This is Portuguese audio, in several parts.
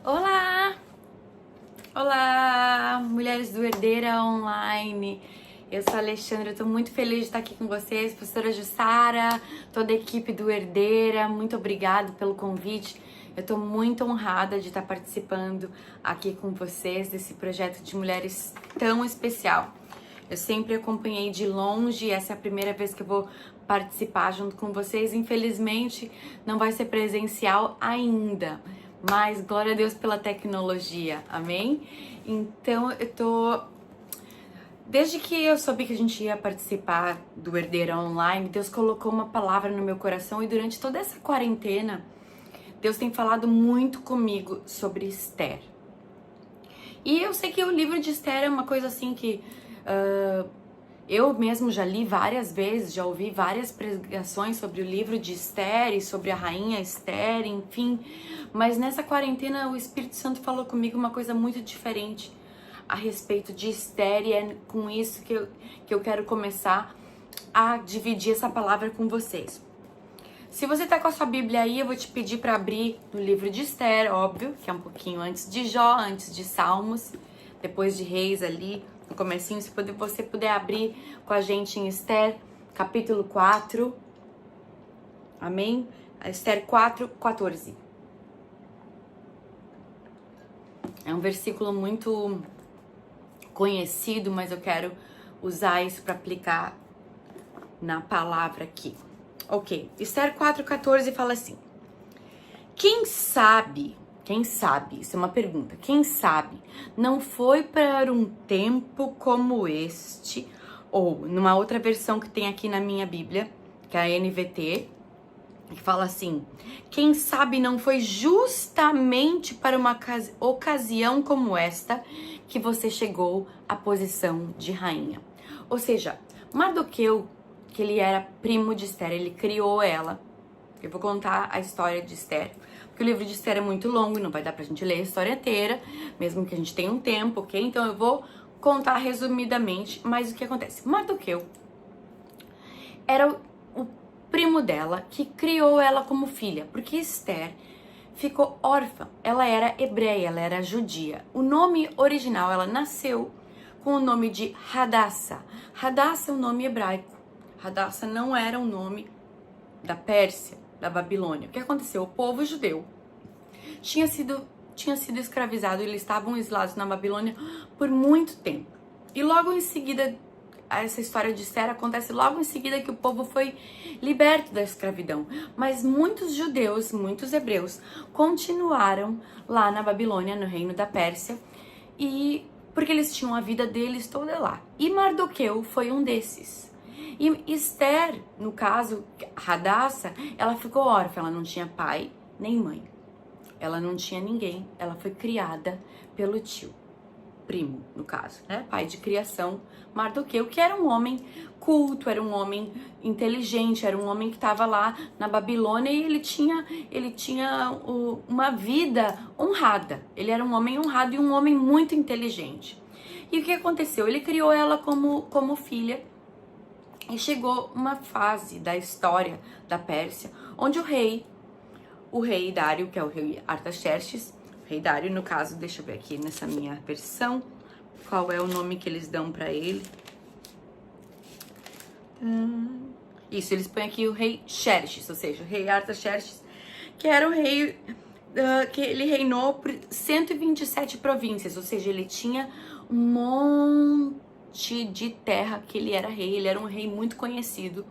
Olá! Olá, mulheres do Herdeira Online. Eu sou a Alexandra, eu tô muito feliz de estar aqui com vocês, professora Jussara, toda a equipe do Herdeira, muito obrigada pelo convite. Eu tô muito honrada de estar participando aqui com vocês desse projeto de mulheres tão especial. Eu sempre acompanhei de longe, essa é a primeira vez que eu vou participar junto com vocês. Infelizmente, não vai ser presencial ainda, mas glória a Deus pela tecnologia, amém? Então, desde que eu soube que a gente ia participar do Herdeira Online, Deus colocou uma palavra no meu coração e durante toda essa quarentena, Deus tem falado muito comigo sobre Esther. E eu sei que o livro de Esther é uma coisa assim que eu mesmo já li várias vezes, já ouvi várias pregações sobre o livro de Esther e sobre a rainha Esther, enfim. Mas nessa quarentena o Espírito Santo falou comigo uma coisa muito diferente a respeito de Esther e é com isso que eu quero começar a dividir essa palavra com vocês. Se você tá com a sua Bíblia aí, eu vou te pedir para abrir no livro de Esther, óbvio, que é um pouquinho antes de Jó, antes de Salmos, depois de Reis ali, no comecinho, se você puder abrir com a gente em Esther, capítulo 4, amém? Esther 4, 14. É um versículo muito conhecido, mas eu quero usar isso para aplicar na palavra aqui. Ok, Esther 4,14 fala assim: quem sabe, isso é uma pergunta, quem sabe não foi para um tempo como este, ou numa outra versão que tem aqui na minha Bíblia, que é a NVT, que fala assim: quem sabe não foi justamente para uma ocasião como esta que você chegou à posição de rainha. Ou seja, Mardoqueu, que ele era primo de Esther, ele criou ela. Eu vou contar a história de Esther, porque o livro de Esther é muito longo e não vai dar pra gente ler a história inteira, mesmo que a gente tenha um tempo, ok? Então eu vou contar resumidamente, mas o que acontece? Mardoqueu era o primo dela que criou ela como filha, porque Esther ficou órfã. Ela era hebreia, ela era judia. O nome original, ela nasceu com o nome de Hadassah. Hadassah é um nome hebraico. Hadassah não era um nome da Pérsia, da Babilônia. O que aconteceu? O povo judeu tinha sido escravizado, eles estavam exilados na Babilônia por muito tempo. E logo em seguida, essa história de Esther acontece logo em seguida que o povo foi liberto da escravidão. Mas muitos judeus, muitos hebreus, continuaram lá na Babilônia, no reino da Pérsia, e porque eles tinham a vida deles toda lá. E Mardoqueu foi um desses. E Esther, no caso, Hadassah, ela ficou órfã, ela não tinha pai nem mãe. Ela não tinha ninguém, ela foi criada pelo tio, primo, no caso, né? Pai de criação, Mardoqueu, que era um homem culto, era um homem inteligente, era um homem que estava lá na Babilônia e ele tinha uma vida honrada. Ele era um homem honrado e um homem muito inteligente. E o que aconteceu? Ele criou ela como filha. E chegou uma fase da história da Pérsia, onde o rei Dário, que é o rei Artaxerxes, o rei Dário, no caso, deixa eu ver aqui nessa minha versão, qual é o nome que eles dão pra ele. Isso, eles põem aqui o rei Xerxes, ou seja, o rei Artaxerxes, que era o rei que ele reinou por 127 províncias, ou seja, ele tinha um monte de terra que ele era rei, ele era um rei muito conhecido,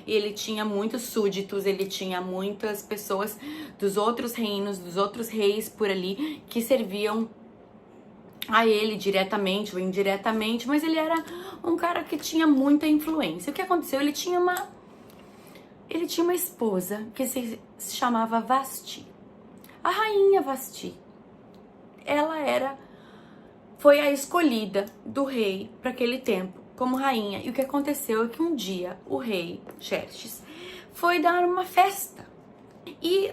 e ele tinha muitos súditos, ele tinha muitas pessoas dos outros reinos, dos outros reis por ali, que serviam a ele diretamente ou indiretamente, mas ele era um cara que tinha muita influência. O que aconteceu? Ele tinha uma esposa que se chamava Vasti. A rainha Vasti, ela foi a escolhida do rei para aquele tempo como rainha. E o que aconteceu é que um dia o rei Xerxes foi dar uma festa. E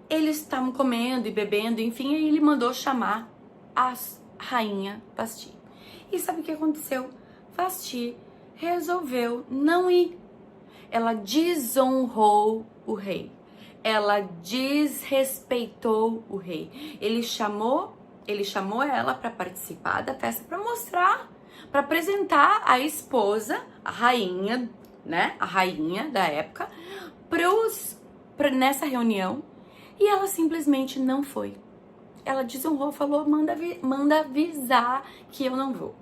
eles estavam comendo e bebendo, enfim, e ele mandou chamar a rainha Vasti. E sabe o que aconteceu? Vasti resolveu não ir. Ela desonrou o rei. ela desrespeitou o rei. Ele chamou ela para participar da festa, para mostrar, para apresentar a esposa, a rainha, né? A rainha da época, nessa reunião, e ela simplesmente não foi. Ela desonrou, falou, manda avisar que eu não vou.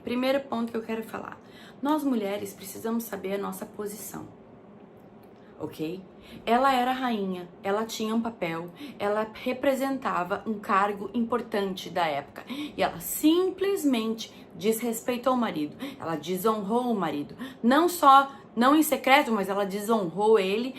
Primeiro ponto que eu quero falar. Nós mulheres precisamos saber a nossa posição, ok? Ela era rainha, ela tinha um papel, ela representava um cargo importante da época e ela simplesmente desrespeitou o marido, ela desonrou o marido, não em secreto, mas ela desonrou ele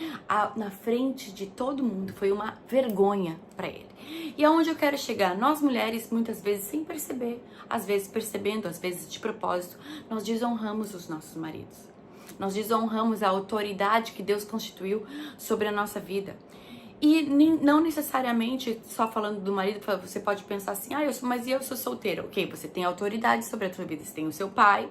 na frente de todo mundo, foi uma vergonha para ele. E aonde eu quero chegar? Nós mulheres, muitas vezes sem perceber, às vezes percebendo, às vezes de propósito, nós desonramos os nossos maridos. Nós desonramos a autoridade que Deus constituiu sobre a nossa vida. E não necessariamente só falando do marido, você pode pensar assim, mas eu sou solteira. Ok, você tem autoridade sobre a sua vida, você tem o seu pai,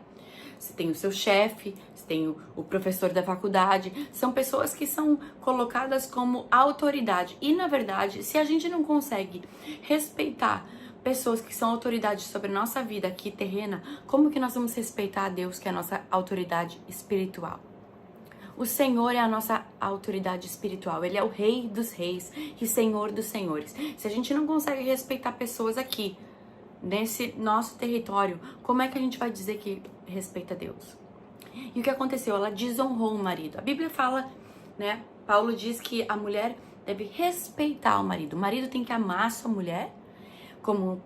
você tem o seu chefe, você tem o professor da faculdade. São pessoas que são colocadas como autoridade. E na verdade, se a gente não consegue respeitar pessoas que são autoridades sobre a nossa vida aqui terrena, como que nós vamos respeitar a Deus, que é a nossa autoridade espiritual? O Senhor é a nossa autoridade espiritual, Ele é o Rei dos Reis e Senhor dos Senhores. Se a gente não consegue respeitar pessoas aqui, nesse nosso território, como é que a gente vai dizer que respeita Deus? E o que aconteceu? Ela desonrou o marido. A Bíblia fala, né? Paulo diz que a mulher deve respeitar o marido. O marido tem que amar a sua mulher, como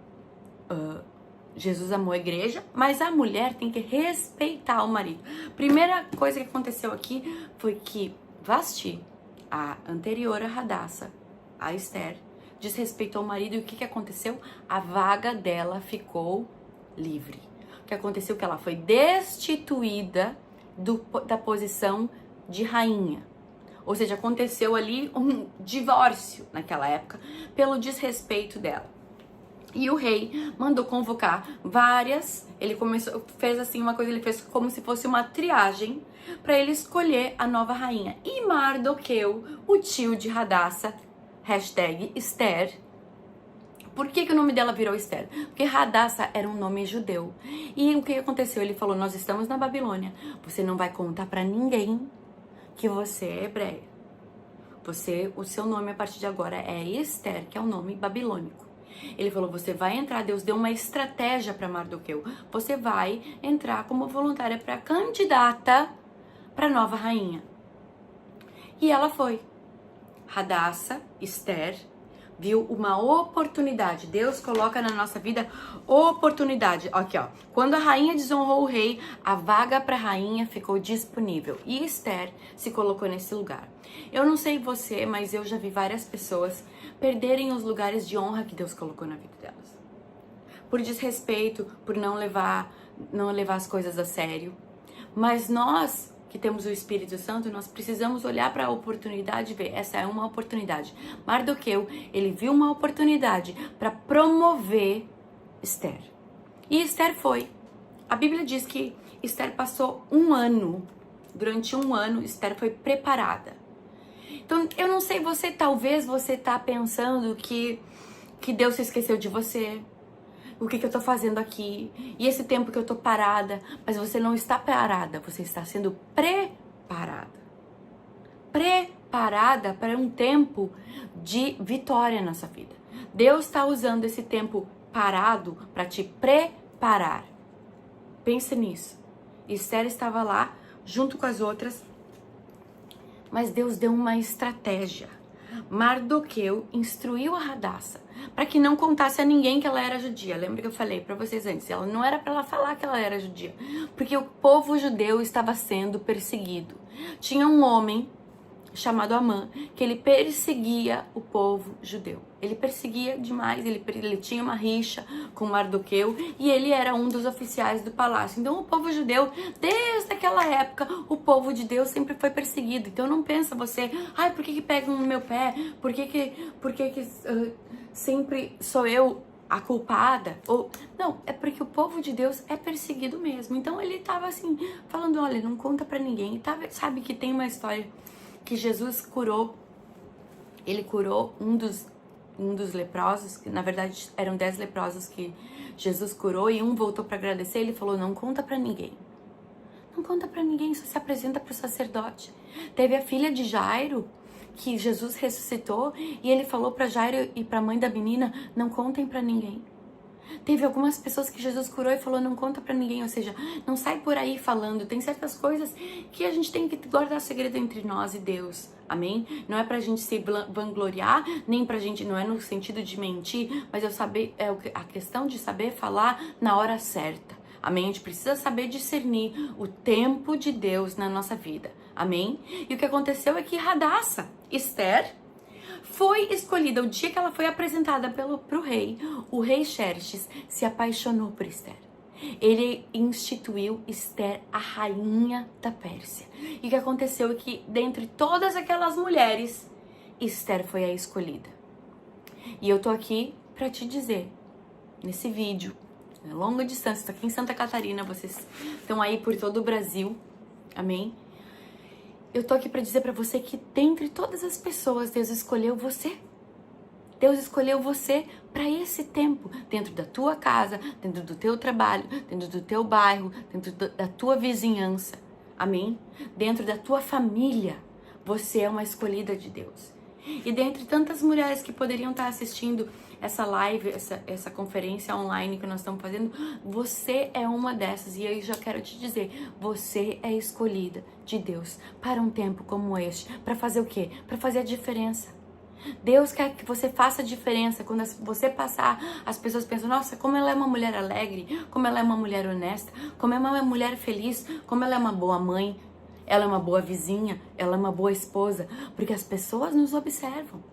Jesus amou a igreja, mas a mulher tem que respeitar o marido. Primeira coisa que aconteceu aqui foi que Vasti, a anterior a Hadassah, a Esther, desrespeitou o marido e o que aconteceu? A vaga dela ficou livre. O que aconteceu? Que ela foi destituída da posição de rainha. Ou seja, aconteceu ali um divórcio naquela época pelo desrespeito dela. E o rei mandou convocar fez assim uma coisa, ele fez como se fosse uma triagem para ele escolher a nova rainha. E Mardoqueu, o tio de Hadassah, #Esther. Por que o nome dela virou Esther? Porque Hadassah era um nome judeu. E o que aconteceu? Ele falou, nós estamos na Babilônia, você não vai contar para ninguém que você é hebreia. O seu nome a partir de agora é Esther, que é um nome babilônico. Ele falou, você vai entrar, Deus deu uma estratégia para Mardoqueu. Você vai entrar como voluntária para candidata para nova rainha. E ela foi. Hadassah, Esther, viu uma oportunidade. Deus coloca na nossa vida oportunidade. Aqui, ó. Quando a rainha desonrou o rei, a vaga para rainha ficou disponível. E Esther se colocou nesse lugar. Eu não sei você, mas eu já vi várias pessoas perderem os lugares de honra que Deus colocou na vida delas. Por desrespeito, por não levar as coisas a sério. Mas nós, que temos o Espírito Santo, nós precisamos olhar para a oportunidade e ver, essa é uma oportunidade. Mardoqueu, ele viu uma oportunidade para promover Esther. E Esther foi. A Bíblia diz que Esther passou durante um ano, Esther foi preparada. Então, eu não sei, talvez você tá pensando que Deus se esqueceu de você. O que eu tô fazendo aqui? E esse tempo que eu tô parada, mas você não está parada, você está sendo preparada. Preparada para um tempo de vitória na sua vida. Deus está usando esse tempo parado para te preparar. Pense nisso. Esther estava lá, junto com as outras, mas Deus deu uma estratégia. Mardoqueu instruiu a Hadassah para que não contasse a ninguém que ela era judia. Lembra que eu falei para vocês antes? Ela não era para ela falar que ela era judia, porque o povo judeu estava sendo perseguido. Tinha um homem chamado Amã, que ele perseguia o povo judeu. Ele perseguia demais, ele tinha uma rixa com Mardoqueu e ele era um dos oficiais do palácio. Então o povo judeu, desde aquela época, o povo de Deus sempre foi perseguido. Então não pensa você, por que pegam no meu pé? Por que sempre sou eu a culpada? Não, é porque o povo de Deus é perseguido mesmo. Então ele tava assim, falando, olha, não conta pra ninguém. Sabe que tem uma história que Jesus curou ele curou um dos leprosos, que na verdade eram 10 leprosos que Jesus curou, e um voltou para agradecer. Ele falou: não conta para ninguém. Não conta para ninguém, só se apresenta para o sacerdote. Teve a filha de Jairo, que Jesus ressuscitou, e ele falou para Jairo e para a mãe da menina: não contem para ninguém. Teve algumas pessoas que Jesus curou e falou: não conta pra ninguém, ou seja, não sai por aí falando. Tem certas coisas que a gente tem que guardar segredo entre nós e Deus, amém? Não é pra gente se vangloriar, nem pra gente, não é no sentido de mentir, mas a questão de saber falar na hora certa, amém? A gente precisa saber discernir o tempo de Deus na nossa vida, amém? E o que aconteceu é que Radassa, Esther, foi escolhida o dia que ela foi apresentada pro rei. O rei Xerxes se apaixonou por Esther. Ele instituiu Esther a rainha da Pérsia. E o que aconteceu é que, dentre todas aquelas mulheres, Esther foi a escolhida. E eu tô aqui pra te dizer, nesse vídeo, a longa distância, tô aqui em Santa Catarina, vocês estão aí por todo o Brasil, amém? Eu tô aqui pra dizer pra você que dentre todas as pessoas, Deus escolheu você. Deus escolheu você para esse tempo, dentro da tua casa, dentro do teu trabalho, dentro do teu bairro, dentro da tua vizinhança, amém? Dentro da tua família, você é uma escolhida de Deus. E dentre tantas mulheres que poderiam estar assistindo essa live, essa conferência online que nós estamos fazendo, você é uma dessas. E eu já quero te dizer, você é escolhida de Deus para um tempo como este. Para fazer o quê? Para fazer a diferença. Deus quer que você faça a diferença. Quando você passar, as pessoas pensam: nossa, como ela é uma mulher alegre, como ela é uma mulher honesta, como ela é uma mulher feliz, como ela é uma boa mãe, ela é uma boa vizinha, ela é uma boa esposa. Porque as pessoas nos observam.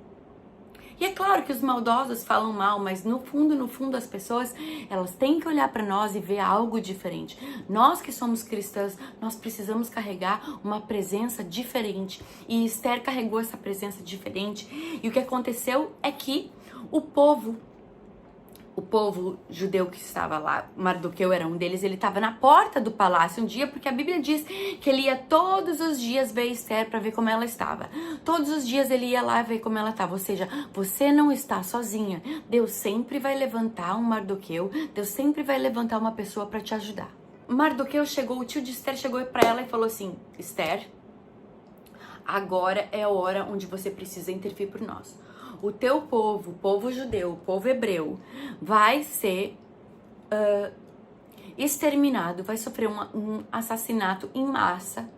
E é claro que os maldosos falam mal, mas no fundo, as pessoas, elas têm que olhar para nós e ver algo diferente. Nós que somos cristãs, nós precisamos carregar uma presença diferente. E Esther carregou essa presença diferente. E o que aconteceu é que o povo judeu que estava lá, Mardoqueu era um deles, ele estava na porta do palácio um dia, porque a Bíblia diz que ele ia todos os dias ver Esther para ver como ela estava. Todos os dias ele ia lá ver como ela estava. Ou seja, você não está sozinha. Deus sempre vai levantar um Mardoqueu, Deus sempre vai levantar uma pessoa para te ajudar. Mardoqueu chegou, o tio de Esther chegou para ela e falou assim: Esther, agora é a hora onde você precisa intervir por nós. O teu povo, o povo judeu, o povo hebreu, vai ser exterminado, vai sofrer um assassinato em massa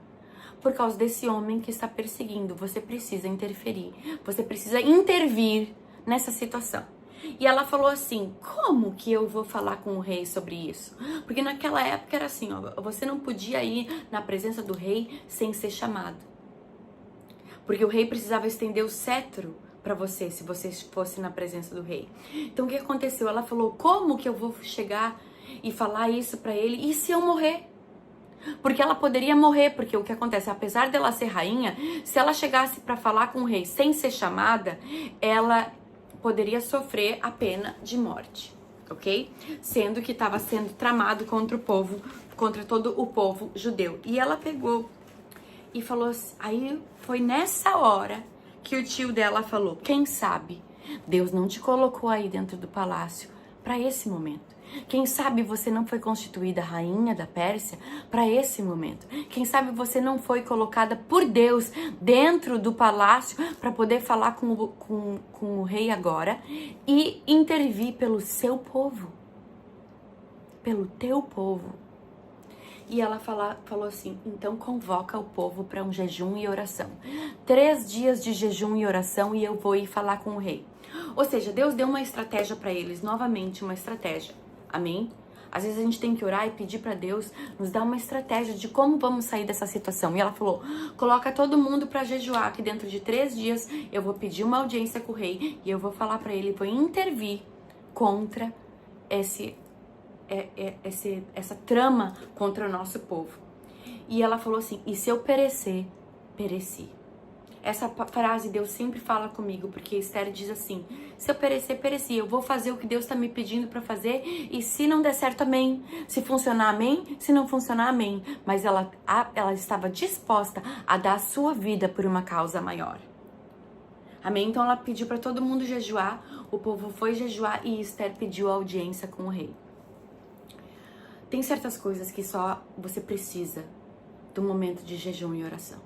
por causa desse homem que está perseguindo. Você precisa interferir, você precisa intervir nessa situação. E ela falou assim: como que eu vou falar com o rei sobre isso? Porque naquela época era assim, ó, você não podia ir na presença do rei sem ser chamado. Porque o rei precisava estender o cetro para você, se você fosse na presença do rei. Então o que aconteceu? Ela falou: como que eu vou chegar e falar isso para ele? E se eu morrer? Porque ela poderia morrer, porque o que acontece, apesar dela ser rainha, se ela chegasse para falar com o rei sem ser chamada, ela poderia sofrer a pena de morte, ok? Sendo que estava sendo tramado contra o povo, contra todo o povo judeu. E ela pegou e falou assim, aí foi nessa hora que o tio dela falou: quem sabe Deus não te colocou aí dentro do palácio para esse momento. Quem sabe você não foi constituída rainha da Pérsia para esse momento. Quem sabe você não foi colocada por Deus dentro do palácio para poder falar com o rei agora e intervir pelo seu povo, pelo teu povo. E ela falou assim: então convoca o povo para um jejum e oração. 3 dias de jejum e oração e eu vou ir falar com o rei. Ou seja, Deus deu uma estratégia para eles, novamente uma estratégia. Amém? Às vezes a gente tem que orar e pedir para Deus nos dar uma estratégia de como vamos sair dessa situação. E ela falou: coloca todo mundo para jejuar, que dentro de 3 dias eu vou pedir uma audiência com o rei e eu vou falar para ele, vou intervir contra essa trama contra o nosso povo. E ela falou assim: e se eu perecer, pereci. Essa frase Deus sempre fala comigo, porque Esther diz assim: se eu perecer, pereci. Eu vou fazer o que Deus está me pedindo para fazer, e se não der certo, amém. Se funcionar, amém. Se não funcionar, amém. Mas ela estava disposta a dar a sua vida por uma causa maior. Amém? Então ela pediu para todo mundo jejuar, o povo foi jejuar e Esther pediu audiência com o rei. Tem certas coisas que só você precisa do momento de jejum e oração.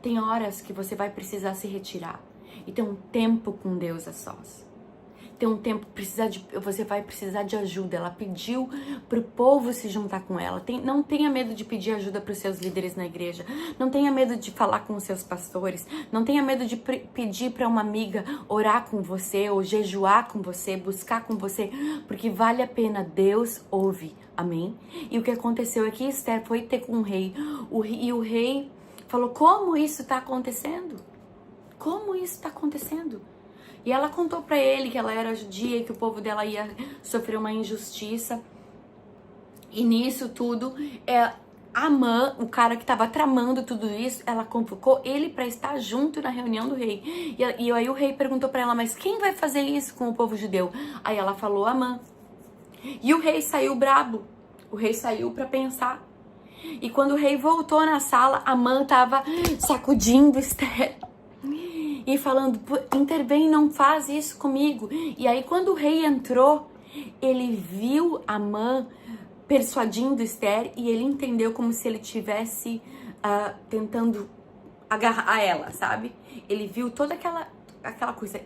Tem horas que você vai precisar se retirar e ter um tempo com Deus a sós. Tem um tempo, você vai precisar de ajuda. Ela pediu pro povo se juntar com ela. Não tenha medo de pedir ajuda para os seus líderes na igreja. Não tenha medo de falar com os seus pastores. Não tenha medo de pedir para uma amiga orar com você ou jejuar com você, buscar com você, porque vale a pena. Deus ouve. Amém? E o que aconteceu é que Esther foi ter com o rei. E o rei falou: como isso está acontecendo? Como isso está acontecendo? E ela contou pra ele que ela era judia e que o povo dela ia sofrer uma injustiça. E nisso tudo, Amã, o cara que estava tramando tudo isso, ela convocou ele para estar junto na reunião do rei. E aí o rei perguntou pra ela: mas quem vai fazer isso com o povo judeu? Aí ela falou: Amã. E o rei saiu brabo. O rei saiu para pensar. E quando o rei voltou na sala, Amã tava sacudindo Esther e falando: intervém, não faz isso comigo. E aí quando o rei entrou, ele viu Amã persuadindo Esther e ele entendeu como se ele tivesse tentando agarrar ela, sabe? Ele viu toda aquela coisa.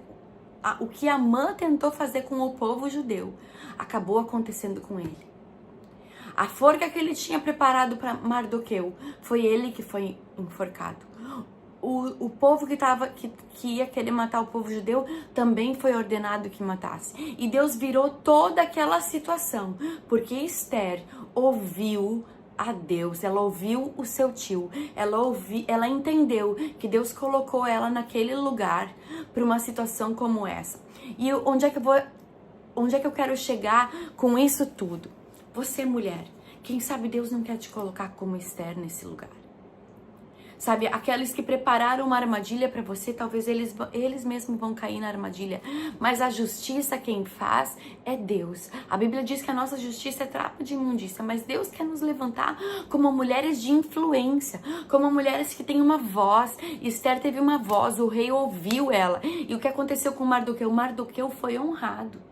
O que Amã tentou fazer com o povo judeu acabou acontecendo com ele. A forca que ele tinha preparado para Mardoqueu, foi ele que foi enforcado. O povo que ia querer matar o povo judeu também foi ordenado que matasse. E Deus virou toda aquela situação, porque Esther ouviu a Deus, ela ouviu o seu tio, ela entendeu que Deus colocou ela naquele lugar para uma situação como essa. E onde é que eu quero chegar com isso tudo? Você, mulher, quem sabe Deus não quer te colocar como Esther nesse lugar. Sabe, aqueles que prepararam uma armadilha para você, talvez eles mesmos vão cair na armadilha. Mas a justiça quem faz é Deus. A Bíblia diz que a nossa justiça é trapo de imundícia, mas Deus quer nos levantar como mulheres de influência, como mulheres que têm uma voz. Esther teve uma voz, o rei ouviu ela. E o que aconteceu com Mardoqueu? Mardoqueu foi honrado.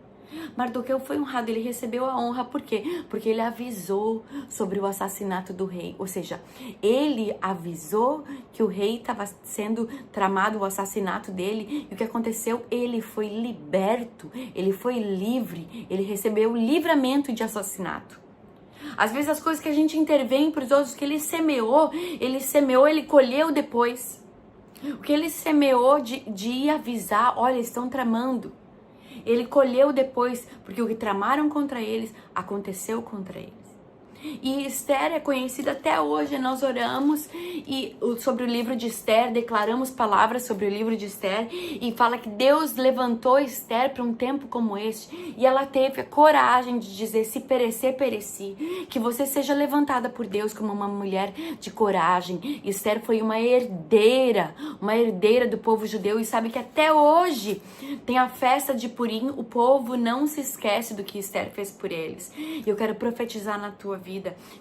Mardoqueu foi honrado, ele recebeu a honra, por quê? Porque ele avisou sobre o assassinato do rei, ou seja, ele avisou que o rei estava sendo tramado, o assassinato dele, e o que aconteceu? Ele foi liberto, ele foi livre, ele recebeu o livramento de assassinato. Às vezes as coisas que a gente intervém para os outros, que ele semeou, ele colheu depois. O que ele semeou de avisar, olha, estão tramando. Ele colheu depois, porque o que tramaram contra eles, aconteceu contra eles. E Esther é conhecida até hoje, nós oramos sobre o livro de Esther, declaramos palavras sobre o livro de Esther, e fala que Deus levantou Esther para um tempo como este, e ela teve a coragem de dizer: se perecer, pereci. Que você seja levantada por Deus como uma mulher de coragem. Esther foi uma herdeira do povo judeu, e sabe que até hoje tem a festa de Purim, o povo não se esquece do que Esther fez por eles. E eu quero profetizar na tua vida,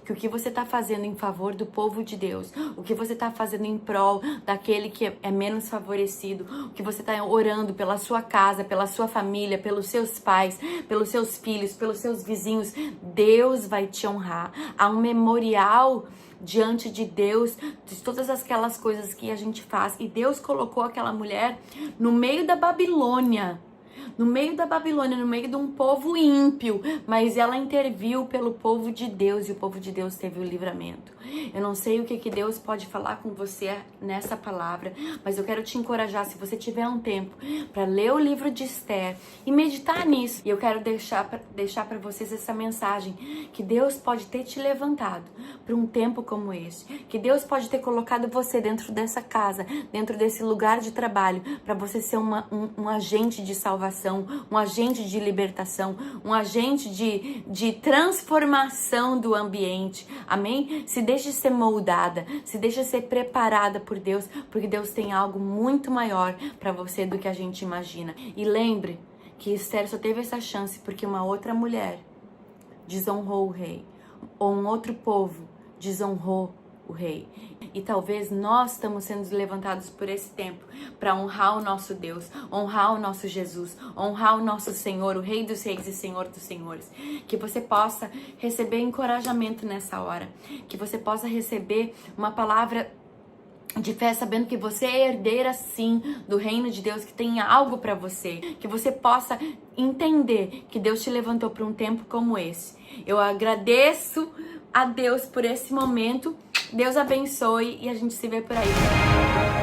que o que você está fazendo em favor do povo de Deus, o que você está fazendo em prol daquele que é menos favorecido, o que você está orando pela sua casa, pela sua família, pelos seus pais, pelos seus filhos, pelos seus vizinhos, Deus vai te honrar. Há um memorial diante de Deus de todas aquelas coisas que a gente faz, e Deus colocou aquela mulher no meio da Babilônia, no meio de um povo ímpio, mas ela interviu pelo povo de Deus, e o povo de Deus teve o livramento. Eu não sei o que Deus pode falar com você nessa palavra, mas eu quero te encorajar, se você tiver um tempo, para ler o livro de Esther e meditar nisso. E eu quero deixar para vocês essa mensagem, que Deus pode ter te levantado para um tempo como este, que Deus pode ter colocado você dentro dessa casa, dentro desse lugar de trabalho, para você ser um agente de salvação, um agente de libertação, um agente de transformação do ambiente. Amém? Se deixe ser moldada, se deixe ser preparada por Deus, porque Deus tem algo muito maior para você do que a gente imagina. E lembre que Esther só teve essa chance porque uma outra mulher desonrou o rei, ou um outro povo desonrou o Rei. E talvez nós estamos sendo levantados por esse tempo para honrar o nosso Deus, honrar o nosso Jesus, honrar o nosso Senhor, o Rei dos Reis e Senhor dos Senhores. Que você possa receber encorajamento nessa hora, que você possa receber uma palavra de fé, sabendo que você é herdeira sim do reino de Deus, que tem algo para você, que você possa entender que Deus te levantou para um tempo como esse. Eu agradeço a Deus por esse momento. Deus abençoe e a gente se vê por aí.